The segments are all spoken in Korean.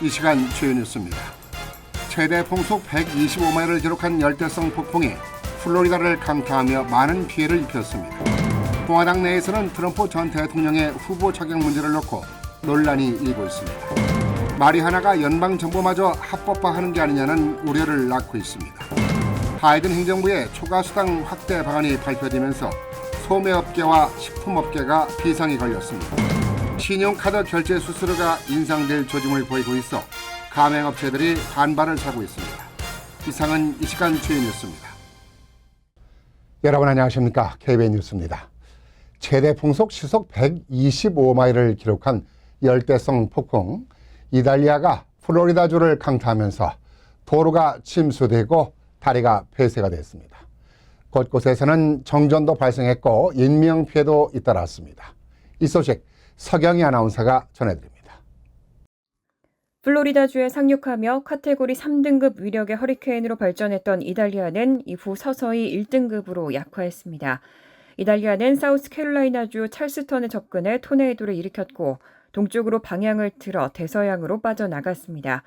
이 시간 주요 뉴스입니다. 최대 풍속 125마일을 기록한 열대성 폭풍이 플로리다를 강타하며 많은 피해를 입혔습니다. 공화당 내에서는 트럼프 전 대통령의 후보 자격 문제를 놓고 논란이 일고 있습니다. 마리화나가 연방정부마저 합법화하는 게 아니냐는 우려를 낳고 있습니다. 바이든 행정부의 초과수당 확대 방안이 발표되면서 소매업계와 식품업계가 비상이 걸렸습니다. 신용카드 결제 수수료가 인상될 조짐을 보이고 있어 가맹업체들이 반발을 사고 있습니다. 이상은 이 시간 주요 뉴스입니다. 여러분 안녕하십니까? KBN 뉴스입니다. 최대 풍속 시속 125마일을 기록한 열대성 폭풍 이달리아가 플로리다주를 강타하면서 도로가 침수되고 다리가 폐쇄가 됐습니다. 곳곳에서는 정전도 발생했고 인명피해도 잇따랐습니다. 이 소식 서경희 아나운서가 전해드립니다. 플로리다주에 상륙하며 카테고리 3등급 위력의 허리케인으로 발전했던 이달리아는 이후 서서히 1등급으로 약화했습니다. 이달리아는 사우스캐롤라이나주 찰스턴에 접근해 토네이도를 일으켰고 동쪽으로 방향을 틀어 대서양으로 빠져나갔습니다.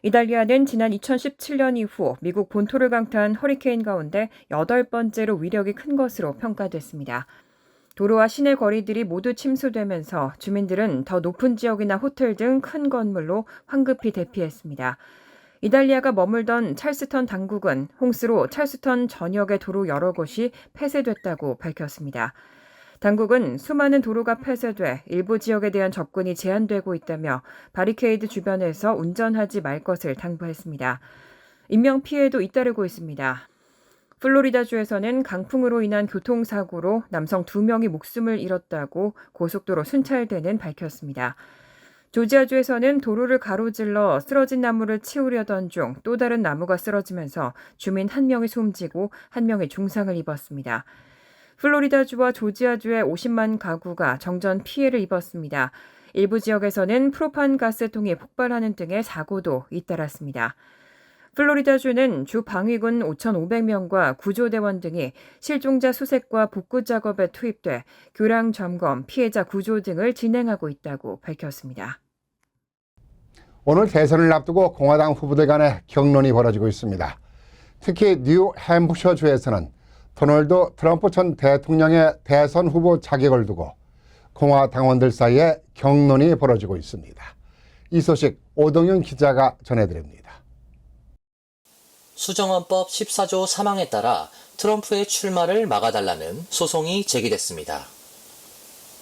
이달리아는 지난 2017년 이후 미국 본토를 강타한 허리케인 가운데 8번째로 위력이 큰 것으로 평가됐습니다. 도로와 시내 거리들이 모두 침수되면서 주민들은 더 높은 지역이나 호텔 등 큰 건물로 황급히 대피했습니다. 이달리아가 머물던 찰스턴 당국은 홍수로 찰스턴 전역의 도로 여러 곳이 폐쇄됐다고 밝혔습니다. 당국은 수많은 도로가 폐쇄돼 일부 지역에 대한 접근이 제한되고 있다며 바리케이드 주변에서 운전하지 말 것을 당부했습니다. 인명피해도 잇따르고 있습니다. 플로리다주에서는 강풍으로 인한 교통사고로 남성 2명이 목숨을 잃었다고 고속도로 순찰대는 밝혔습니다. 조지아주에서는 도로를 가로질러 쓰러진 나무를 치우려던 중 또 다른 나무가 쓰러지면서 주민 1명이 숨지고 1명이 중상을 입었습니다. 플로리다주와 조지아주의 50만 가구가 정전 피해를 입었습니다. 일부 지역에서는 프로판 가스통이 폭발하는 등의 사고도 잇따랐습니다. 플로리다주는 주 방위군 5,500명과 구조대원 등이 실종자 수색과 복구 작업에 투입돼 교량 점검, 피해자 구조 등을 진행하고 있다고 밝혔습니다. 오늘 대선을 앞두고 공화당 후보들 간의 격론이 벌어지고 있습니다. 특히 뉴햄프셔주에서는 도널드 트럼프 전 대통령의 대선 후보 자격을 두고 공화당원들 사이에 격론이 벌어지고 있습니다. 이 소식 오동윤 기자가 전해드립니다. 수정헌법 14조 3항에 따라 트럼프의 출마를 막아달라는 소송이 제기됐습니다.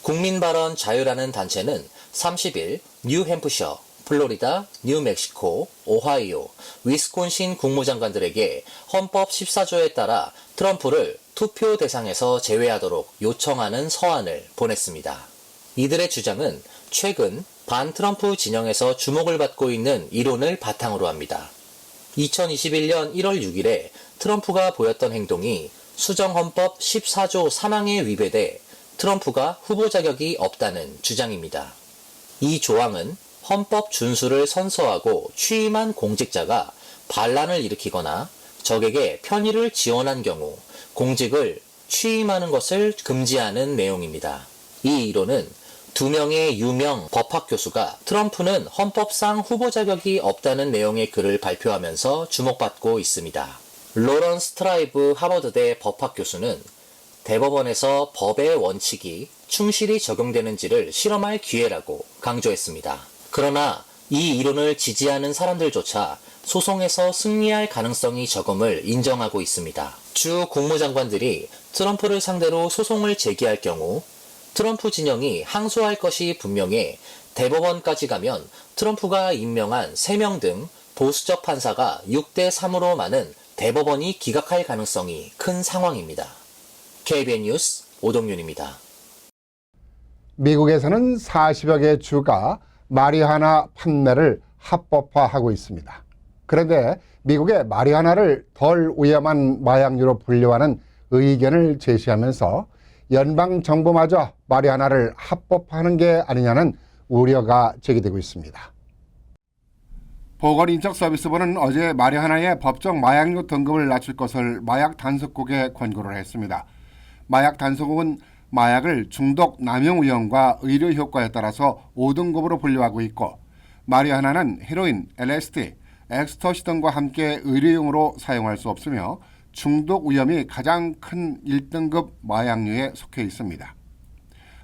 국민발언 자유라는 단체는 30일 뉴햄프셔, 플로리다, 뉴멕시코, 오하이오, 위스콘신 국무장관들에게 헌법 14조에 따라 트럼프를 투표 대상에서 제외하도록 요청하는 서한을 보냈습니다. 이들의 주장은 최근 반트럼프 진영에서 주목을 받고 있는 이론을 바탕으로 합니다. 2021년 1월 6일에 트럼프가 보였던 행동이 수정헌법 14조 3항에 위배돼 트럼프가 후보 자격이 없다는 주장입니다. 이 조항은 헌법 준수를 선서하고 취임한 공직자가 반란을 일으키거나 적에게 편의를 지원한 경우 공직을 취임하는 것을 금지하는 내용입니다. 이 이론은 2명의 유명 법학 교수가 트럼프는 헌법상 후보 자격이 없다는 내용의 글을 발표하면서 주목받고 있습니다. 로런스 트라이브 하버드대 법학 교수는 대법원에서 법의 원칙이 충실히 적용되는지를 실험할 기회라고 강조했습니다. 그러나 이 이론을 지지하는 사람들조차 소송에서 승리할 가능성이 적음을 인정하고 있습니다. 주 국무장관들이 트럼프를 상대로 소송을 제기할 경우 트럼프 진영이 항소할 것이 분명해 대법원까지 가면 트럼프가 임명한 3명 등 보수적 판사가 6대 3으로 많은 대법원이 기각할 가능성이 큰 상황입니다. KBN 뉴스 오동윤입니다. 미국에서는 40여 개 주가 마리화나 판매를 합법화하고 있습니다. 그런데 미국의 마리화나를 덜 위험한 마약류로 분류하는 의견을 제시하면서 연방정부마저 마리화나를 합법화하는 게 아니냐는 우려가 제기되고 있습니다. 보건인적서비스부는 어제 마리화나의 법적 마약류 등급을 낮출 것을 마약 단속국에 권고를 했습니다. 마약 단속국은 마약을 중독 남용 위험과 의료 효과에 따라서 5등급으로 분류하고 있고 마리화나는 헤로인, LSD, 엑스터시 등과 함께 의료용으로 사용할 수 없으며 중독 위험이 가장 큰 1등급 마약류에 속해 있습니다.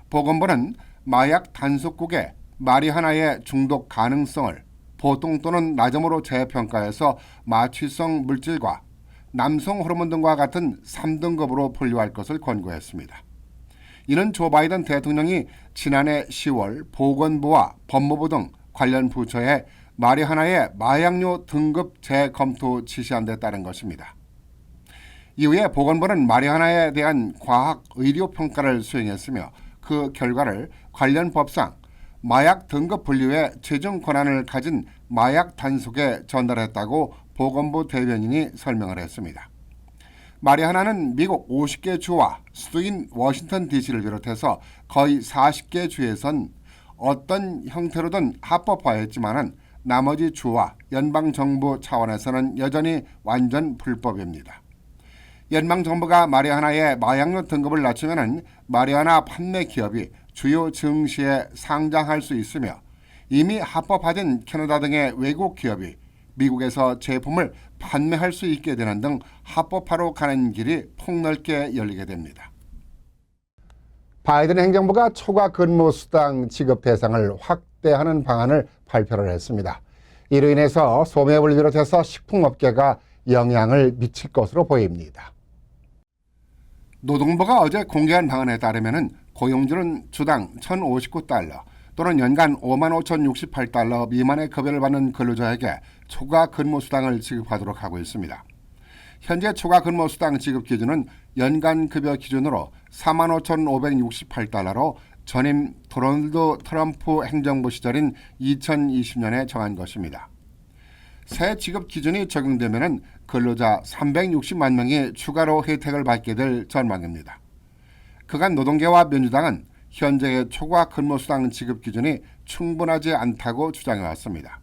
보건부는 마약 단속국의 마리화나의 중독 가능성을 보통 또는 낮음으로 재평가해서 마취성 물질과 남성 호르몬 등과 같은 3등급으로 분류할 것을 권고했습니다. 이는 조 바이든 대통령이 지난해 10월 보건부와 법무부 등 관련 부처에 마리화나의 마약류 등급 재검토 지시한 데 따른 것입니다. 이후에 보건부는 마리화나에 대한 과학 의료 평가를 수행했으며 그 결과를 관련 법상 마약 등급 분류의 최종 권한을 가진 마약 단속에 전달했다고 보건부 대변인이 설명을 했습니다. 마리화나는 미국 50개 주와 수도인 워싱턴 DC를 비롯해서 거의 40개 주에선 어떤 형태로든 합법화했지만은 나머지 주와 연방정부 차원에서는 여전히 완전 불법입니다. 연방정부가 마리화나의 마약류 등급을 낮추면 마리화나 판매 기업이 주요 증시에 상장할 수 있으며 이미 합법화된 캐나다 등의 외국 기업이 미국에서 제품을 판매할 수 있게 되는 등 합법화로 가는 길이 폭넓게 열리게 됩니다. 바이든 행정부가 초과 근무수당 지급 대상을 확대하는 방안을 발표를 했습니다. 이로 인해서 소매업을 비롯해서 식품업계가 영향을 미칠 것으로 보입니다. 노동부가 어제 공개한 방안에 따르면 고용주는 주당 1,059달러 또는 연간 55,068달러 미만의 급여를 받는 근로자에게 초과 근무수당을 지급하도록 하고 있습니다. 현재 초과 근무수당 지급 기준은 연간 급여 기준으로 45,568달러로 전임 도널드 트럼프 행정부 시절인 2020년에 정한 것입니다. 새 지급 기준이 적용되면 근로자 360만 명이 추가로 혜택을 받게 될 전망입니다. 그간 노동계와 민주당은 현재의 초과 근무수당 지급 기준이 충분하지 않다고 주장해왔습니다.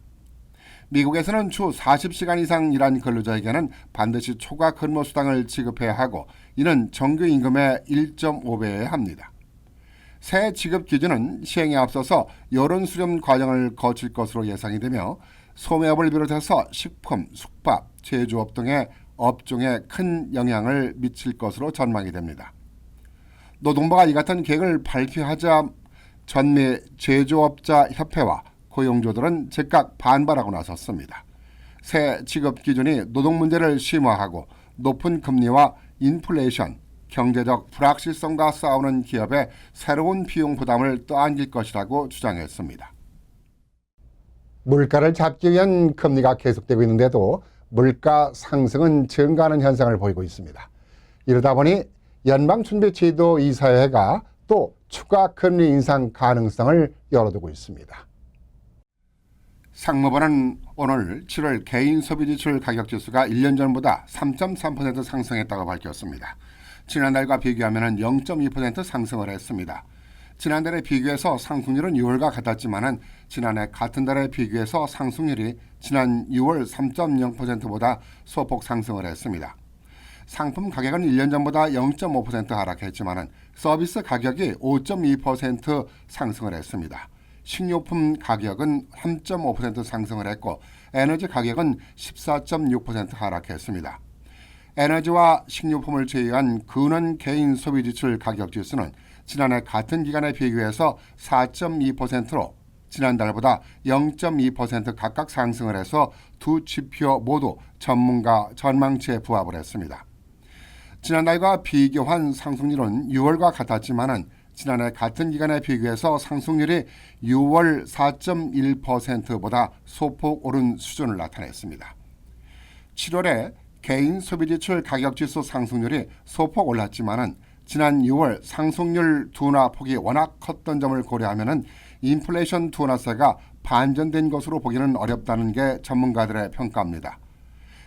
미국에서는 주 40시간 이상 일한 근로자에게는 반드시 초과 근무수당을 지급해야 하고 이는 정규 임금의 1.5배여야 합니다. 새 지급 기준은 시행에 앞서서 여론 수렴 과정을 거칠 것으로 예상이 되며 소매업을 비롯해서 식품, 숙박, 제조업 등의 업종에 큰 영향을 미칠 것으로 전망이 됩니다. 노동부가 이 같은 계획을 발표하자 전미 제조업자 협회와 고용주들은 즉각 반발하고 나섰습니다. 새 지급 기준이 노동 문제를 심화하고 높은 금리와 인플레이션, 경제적 불확실성과 싸우는 기업의 새로운 비용 부담을 떠안길 것이라고 주장했습니다. 물가를 잡기 위한 금리가 계속되고 있는데도 물가 상승은 증가하는 현상을 보이고 있습니다. 이러다 보니 연방준비제도이사회가 또 추가 금리 인상 가능성을 열어두고 있습니다. 상무부는 오늘 7월 개인 소비지출 가격지수가 1년 전보다 3.3% 상승했다고 밝혔습니다. 지난달과 비교하면 0.2% 상승을 했습니다. 지난달에 비교해서 상승률은 6월과 같았지만 지난해 같은 달에 비교해서 상승률이 지난 6월 3.0%보다 소폭 상승을 했습니다. 상품 가격은 1년 전보다 0.5% 하락했지만 서비스 가격이 5.2% 상승을 했습니다. 식료품 가격은 3.5% 상승을 했고 에너지 가격은 14.6% 하락했습니다. 에너지와 식료품을 제외한 근원 개인 소비지출 가격지수는 지난해 같은 기간에 비교해서 4.2%로 지난달보다 0.2% 각각 상승을 해서 두 지표 모두 전문가 전망치에 부합을 했습니다. 지난달과 비교한 상승률은 6월과 같았지만 지난해 같은 기간에 비교해서 상승률이 6월 4.1%보다 소폭 오른 수준을 나타냈습니다. 7월에 개인 소비지출 가격지수 상승률이 소폭 올랐지만 지난 6월 상승률 둔화폭이 워낙 컸던 점을 고려하면 인플레이션 둔화세가 반전된 것으로 보기는 어렵다는 게 전문가들의 평가입니다.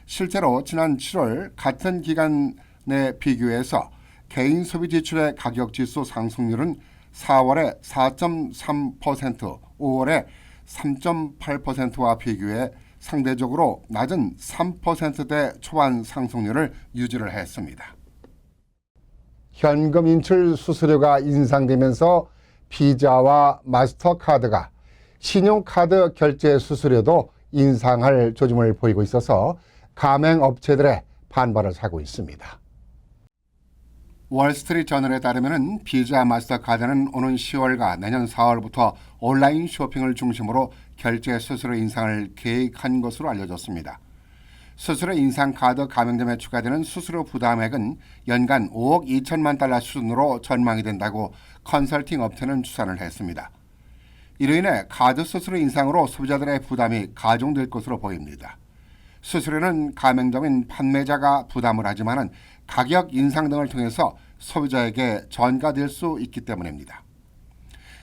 실제로 지난 7월 같은 기간에 비교해서 개인 소비지출의 가격지수 상승률은 4월에 4.3%, 5월에 3.8%와 비교해 상대적으로 낮은 3%대 초반 상승률을 유지를 했습니다. 현금 인출 수수료가 인상되면서 비자와 마스터카드가 신용카드 결제 수수료도 인상할 조짐을 보이고 있어서 가맹업체들의 반발을 사고 있습니다. 월스트리트 저널에 따르면 비자 마스터카드는 오는 10월과 내년 4월부터 온라인 쇼핑을 중심으로 결제 수수료 인상을 계획한 것으로 알려졌습니다. 수수료 인상 카드 가맹점에 추가되는 수수료 부담액은 연간 5억 2천만 달러 수준으로 전망이 된다고 컨설팅 업체는 추산을 했습니다. 이로 인해 카드 수수료 인상으로 소비자들의 부담이 가중될 것으로 보입니다. 수수료는 가맹점인 판매자가 부담을 하지만 가격 인상 등을 통해서 소비자에게 전가될 수 있기 때문입니다.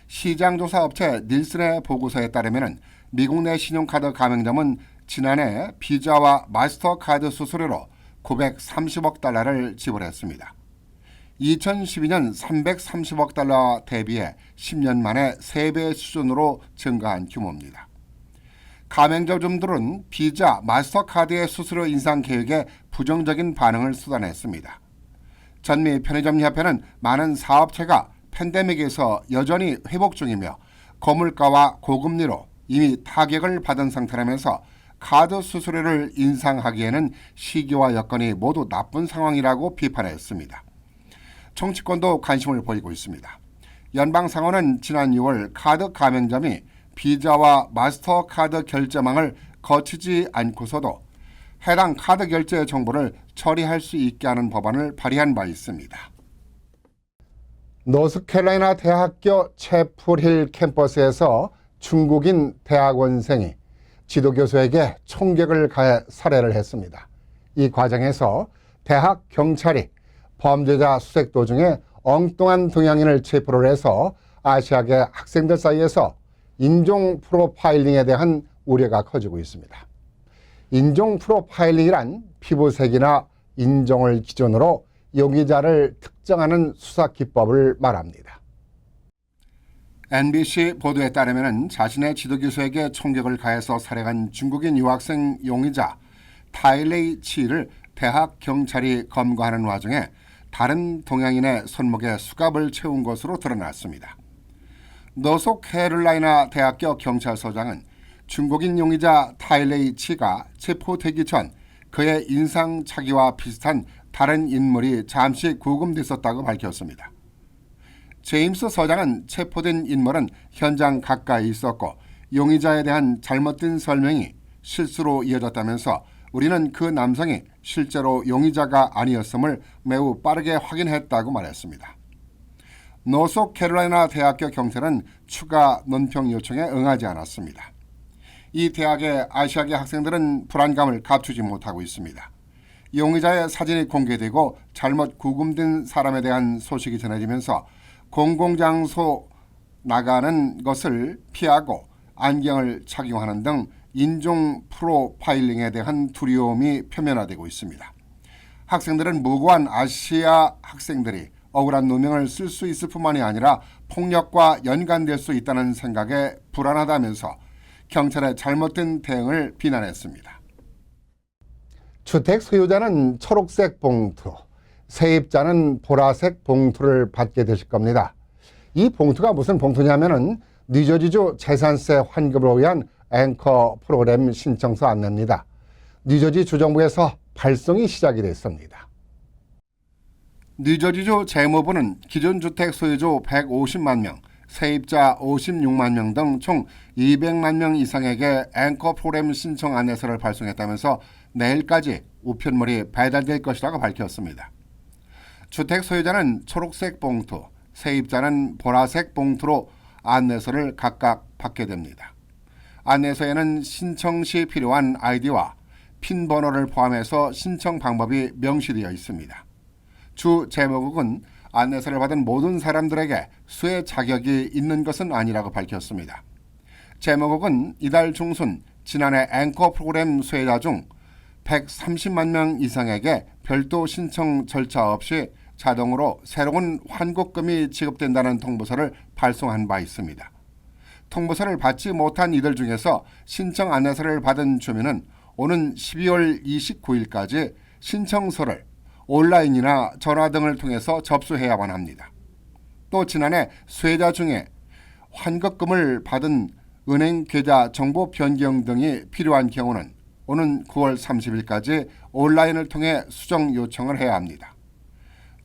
시장조사 업체 닐슨의 보고서에 따르면 미국 내 신용카드 가맹점은 지난해 비자와 마스터카드 수수료로 930억 달러를 지불했습니다. 2012년 330억 달러 대비해 10년 만에 3배 수준으로 증가한 규모입니다. 가맹점들은 비자, 마스터카드의 수수료 인상 계획에 부정적인 반응을 쏟아냈습니다. 전미 편의점협회는 많은 사업체가 팬데믹에서 여전히 회복 중이며 고물가와 고금리로 이미 타격을 받은 상태라면서 카드 수수료를 인상하기에는 시기와 여건이 모두 나쁜 상황이라고 비판했습니다. 정치권도 관심을 보이고 있습니다. 연방상원은 지난 6월 카드 가맹점이 비자와 마스터카드 결제망을 거치지 않고서도 해당 카드 결제 정보를 처리할 수 있게 하는 법안을 발의한 바 있습니다. 노스캐롤라이나 대학교 채플힐 캠퍼스에서 중국인 대학원생이 지도교수에게 총격을 가해 살해를 했습니다. 이 과정에서 대학 경찰이 범죄자 수색 도중에 엉뚱한 동양인을 체포를 해서 아시아계 학생들 사이에서 인종 프로파일링에 대한 우려가 커지고 있습니다. 인종 프로파일링이란 피부색이나 인종을 기준으로 용의자를 특정하는 수사 기법을 말합니다. NBC 보도에 따르면 자신의 지도교수에게 총격을 가해서 살해한 중국인 유학생 용의자 타일레이 치를 대학 경찰이 검거하는 와중에 다른 동양인의 손목에 수갑을 채운 것으로 드러났습니다. 노스캐롤라이나 대학교 경찰서장은 중국인 용의자 타일레이 치가 체포되기 전 그의 인상착의와 비슷한 다른 인물이 잠시 구금됐었다고 밝혔습니다. 제임스 서장은 체포된 인물은 현장 가까이 있었고 용의자에 대한 잘못된 설명이 실수로 이어졌다면서 우리는 그 남성이 실제로 용의자가 아니었음을 매우 빠르게 확인했다고 말했습니다. 노스캐롤라이나 대학교 경찰은 추가 논평 요청에 응하지 않았습니다. 이 대학의 아시아계 학생들은 불안감을 감추지 못하고 있습니다. 용의자의 사진이 공개되고 잘못 구금된 사람에 대한 소식이 전해지면서 공공장소 나가는 것을 피하고 안경을 착용하는 등 인종 프로파일링에 대한 두려움이 표면화되고 있습니다. 학생들은 무고한 아시아 학생들이 억울한 누명을 쓸 수 있을 뿐만이 아니라 폭력과 연관될 수 있다는 생각에 불안하다면서 경찰의 잘못된 대응을 비난했습니다. 주택 소유자는 초록색 봉투, 세입자는 보라색 봉투를 받게 되실 겁니다. 이 봉투가 무슨 봉투냐면은 뉴저지주 재산세 환급을 위한 앵커 프로그램 신청서 안내입니다. 뉴저지 주정부에서 발송이 시작이 됐습니다. 뉴저지주 재무부는 기존 주택 소유주 150만 명, 세입자 56만 명 등 총 200만 명 이상에게 앵커 프로그램 신청 안내서를 발송했다면서 내일까지 우편물이 배달될 것이라고 밝혔습니다. 주택 소유자는 초록색 봉투, 세입자는 보라색 봉투로 안내서를 각각 받게 됩니다. 안내서에는 신청 시 필요한 아이디와 핀 번호를 포함해서 신청 방법이 명시되어 있습니다. 주 재무국은 안내서를 받은 모든 사람들에게 수혜 자격이 있는 것은 아니라고 밝혔습니다. 재무국은 이달 중순 지난해 앵커 프로그램 수혜자 중 130만 명 이상에게 별도 신청 절차 없이 자동으로 새로운 환급금이 지급된다는 통보서를 발송한 바 있습니다. 통보서를 받지 못한 이들 중에서 신청 안내서를 받은 주민은 오는 12월 29일까지 신청서를 온라인이나 전화 등을 통해서 접수해야만 합니다. 또 지난해 수혜자 중에 환급금을 받은 은행 계좌 정보 변경 등이 필요한 경우는 오는 9월 30일까지 온라인을 통해 수정 요청을 해야 합니다.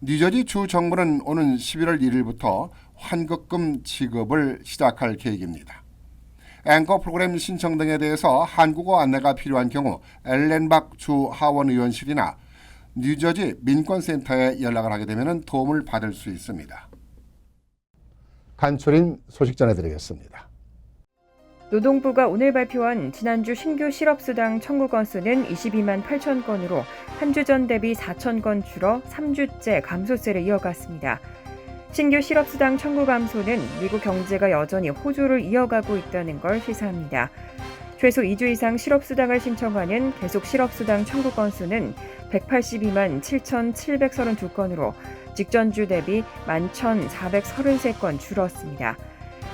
뉴저지 주 정부는 오는 11월 1일부터 환급금 지급을 시작할 계획입니다. 앵커 프로그램 신청 등에 대해서 한국어 안내가 필요한 경우 엘렌박 주 하원의원실이나 뉴저지 민권센터에 연락을 하게 되면 도움을 받을 수 있습니다. 간추린 소식 전해드리겠습니다. 노동부가 오늘 발표한 지난주 신규 실업수당 청구 건수는 22만 8천 건으로 한 주 전 대비 4천 건 줄어 3주째 감소세를 이어갔습니다. 신규 실업수당 청구 감소는 미국 경제가 여전히 호조를 이어가고 있다는 걸 시사합니다. 최소 2주 이상 실업수당을 신청하는 계속 실업수당 청구 건수는 182만 7,732건으로 직전주 대비 11,433건 줄었습니다.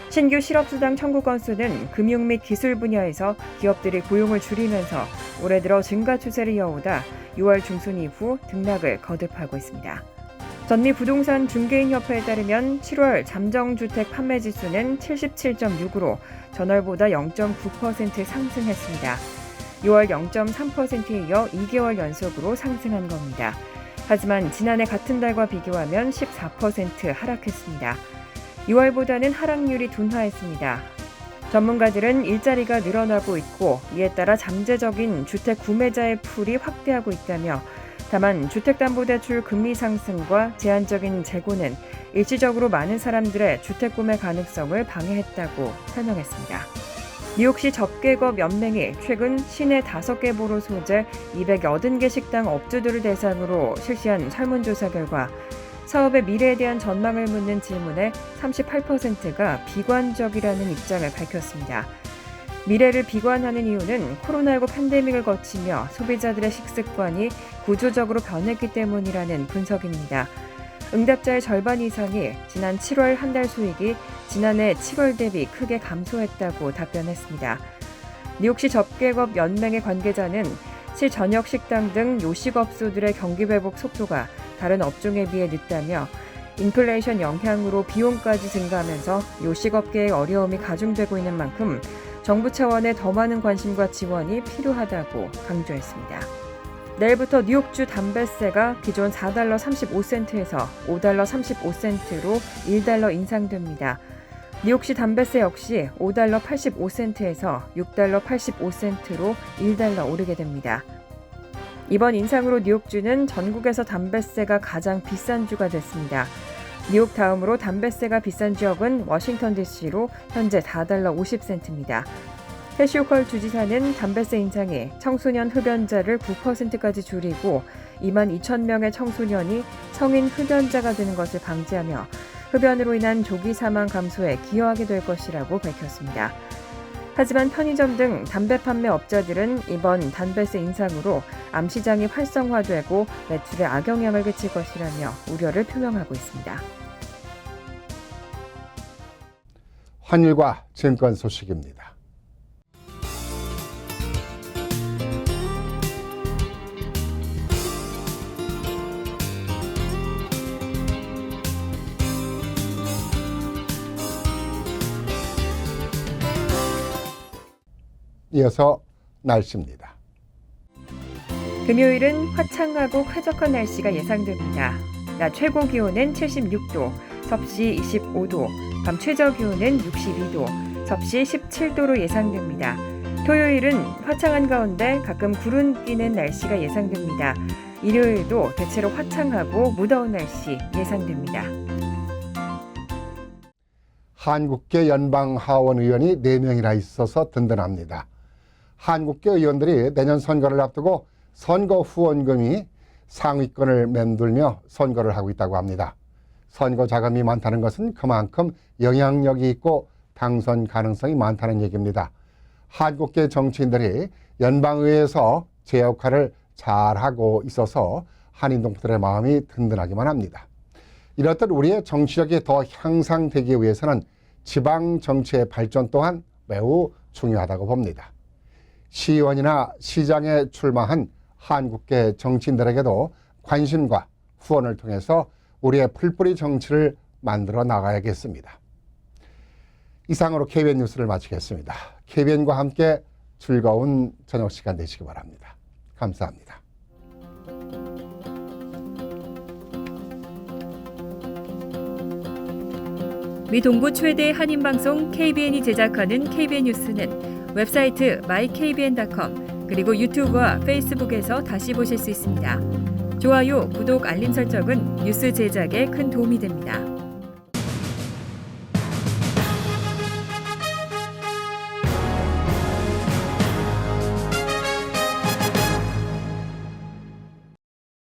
신규 실업수당 청구 건수는 금융 및 기술 분야에서 기업들이 고용을 줄이면서 올해 들어 증가 추세를 이어오다 6월 중순 이후 등락을 거듭하고 있습니다. 전미부동산 중개인협회에 따르면 7월 잠정주택 판매 지수는 77.6으로 전월보다 0.9% 상승했습니다. 6월 0.3%에 이어 2개월 연속으로 상승한 겁니다. 하지만 지난해 같은 달과 비교하면 14% 하락했습니다. 6월보다는 하락률이 둔화했습니다. 전문가들은 일자리가 늘어나고 있고 이에 따라 잠재적인 주택 구매자의 풀이 확대하고 있다며 다만 주택담보대출 금리 상승과 제한적인 재고는 일시적으로 많은 사람들의 주택 구매 가능성을 방해했다고 설명했습니다. 뉴욕시 접객업 연맹이 최근 시내 5개 보로 소재 280개 식당 업주들을 대상으로 실시한 설문조사 결과 사업의 미래에 대한 전망을 묻는 질문에 38%가 비관적이라는 입장을 밝혔습니다. 미래를 비관하는 이유는 코로나19 팬데믹을 거치며 소비자들의 식습관이 구조적으로 변했기 때문이라는 분석입니다. 응답자의 절반 이상이 지난 7월 한 달 수익이 지난해 7월 대비 크게 감소했다고 답변했습니다. 뉴욕시 접객업 연맹의 관계자는 실저녁 식당 등 요식업소들의 경기 회복 속도가 다른 업종에 비해 늦다며 인플레이션 영향으로 비용까지 증가하면서 요식업계의 어려움이 가중되고 있는 만큼 정부 차원의 더 많은 관심과 지원이 필요하다고 강조했습니다. 내일부터 뉴욕주 담배세가 기존 $4 35센트에서 $5 35센트로 $1 인상됩니다. 뉴욕시 담배세 역시 $5 85센트에서 $6 85센트로 $1 오르게 됩니다. 이번 인상으로 뉴욕주는 전국에서 담배세가 가장 비싼 주가 됐습니다. 뉴욕 다음으로 담배세가 비싼 지역은 워싱턴 DC로 현재 $4 50센트입니다. 캐시 호컬 주지사는 담배세 인상이 청소년 흡연자를 9%까지 줄이고 2만 2천 명의 청소년이 성인 흡연자가 되는 것을 방지하며 흡연으로 인한 조기 사망 감소에 기여하게 될 것이라고 밝혔습니다. 하지만 편의점 등 담배 판매 업자들은 이번 담배세 인상으로 암시장이 활성화되고 매출에 악영향을 끼칠 것이라며 우려를 표명하고 있습니다. 환율과 증권 소식입니다. 이어서 날씨입니다. 금요일은 화창하고 쾌적한 날씨가 예상됩니다. 낮 최고 기온은 76도, 섭씨 25도, 밤 최저 기온은 62도, 섭씨 17도로 예상됩니다. 토요일은 화창한 가운데 가끔 구름 끼는 날씨가 예상됩니다. 일요일도 대체로 화창하고 무더운 날씨 예상됩니다. 한국계 연방하원 의원이 4명이나 있어서 든든합니다. 한국계 의원들이 내년 선거를 앞두고 선거 후원금이 상위권을 맴돌며 선거를 하고 있다고 합니다. 선거 자금이 많다는 것은 그만큼 영향력이 있고 당선 가능성이 많다는 얘기입니다. 한국계 정치인들이 연방의회에서 제 역할을 잘하고 있어서 한인동포들의 마음이 든든하기만 합니다. 이렇듯 우리의 정치력이 더 향상되기 위해서는 지방 정치의 발전 또한 매우 중요하다고 봅니다. 시의원이나 시장에 출마한 한국계 정치인들에게도 관심과 후원을 통해서 우리의 풀뿌리 정치를 만들어 나가야겠습니다. 이상으로 KBN 뉴스를 마치겠습니다. KBN과 함께 즐거운 저녁 시간 되시기 바랍니다. 감사합니다. 미 동부 최대 한인방송 KBN이 제작하는 KBN 뉴스는 웹사이트 mykbn.com 그리고 유튜브와 페이스북에서 다시 보실 수 있습니다. 좋아요, 구독, 알림 설정은 뉴스 제작에 큰 도움이 됩니다.